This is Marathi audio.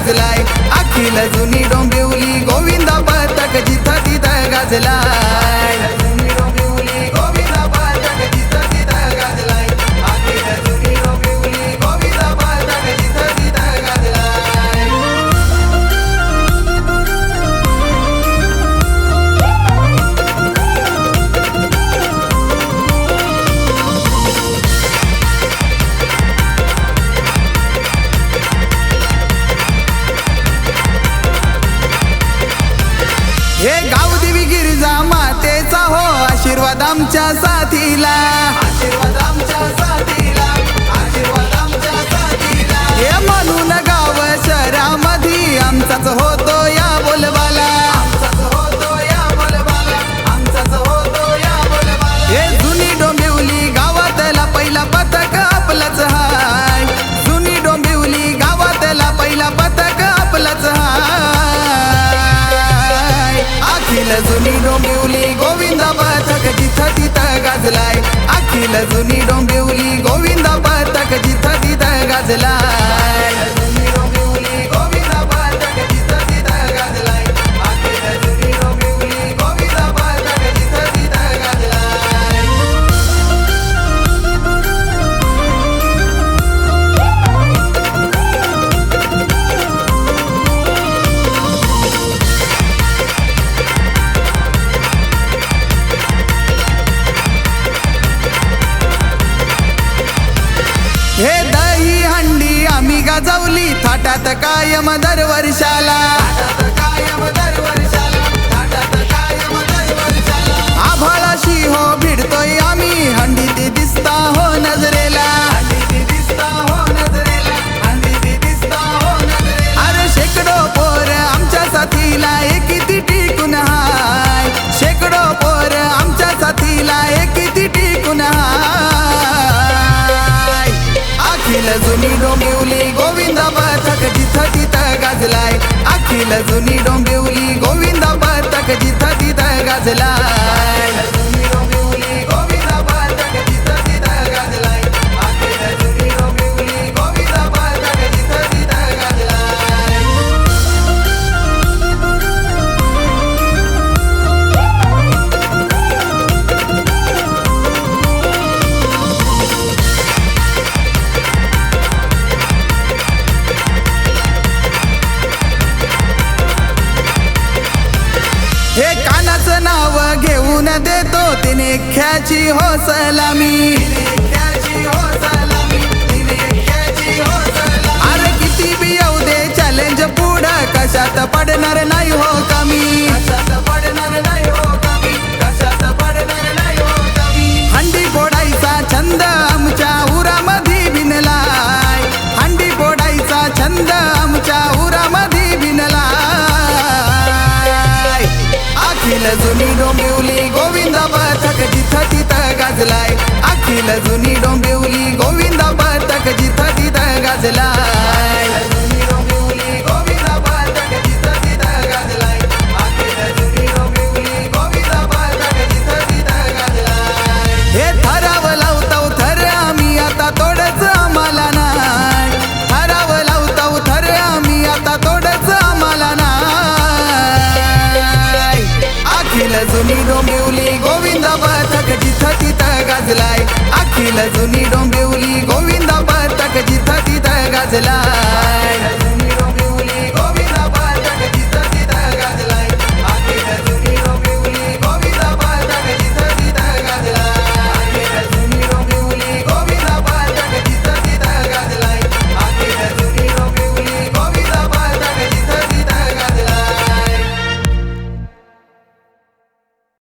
गाजलाय अखिल जुनी डोंबिवली गोविंदा पथक जिथं तिथं गाजलाय जुनी डोंबिवली गोविंदा पथक जिथं तिथं गाजलाय अखिल जुनी डोंबिवली गोविंदा पथक जिथं तिथं गाजलाय हे गाव देवी गिरिजा मातेचा हो आशीर्वाद आमच्या साथीला आशीर्वाद आमच्या साथीला आशीर्वाद आमच्या साथीला हे म्हणून गाव शहरामध्ये आमचाच होतो या बोलबाला आमचाच होतो या बोलबाला आमचाच होतो या बोलबाला हे जुनी डोंबिवली गावातला पहिला पथक आपलाच हाय जुनी डोंबिवली गावातला पहिला पथक आपलाच हाय अखिल जुनी डोंबिवली गोविंदा पथक जिथं तिथं गाजलाय अखिल जुनी डोंबिवली गोविंदा पथक जिथं तिथं गाजलाय जुनी डोंबिवली गोविंदा पथक जिथं तिथं गाजलाय अखिल जुनी डोंबिवली गोविंदा पथक जिथं तिथं गाजलाय हे दही हंडी आम्ही गाजवली थाटात कायम दरवर्षाला आभाळाशी हो भिडतोय आम्ही हंडी ती दिसता हो नजरेला अरे शेकडो पोर आमच्या साथीला एक किती टिकून हाय शेकडो पोर आमच्या साथीला एक किती टिकून हाय अखिल जुनी डोंबिवली गोविंदा पथक जिथं तिथं गाजलाय अखिल जुनी डोंबिवली गोविंदा पथक जिथं तिथं गाजलाय जुनी डोंबिवली गोविंदा पथक जिथं तिथं गाजलाय अखिल जुनी डोंबिवली गोविंदा पथक जिथं तिथं गाजलाय हे कानाचं नाव घेऊन देतो तिने ख्याची हो सलामी अरे किती बी येऊ दे चॅलेंज पुढं कशात पडणार नाही हो कमी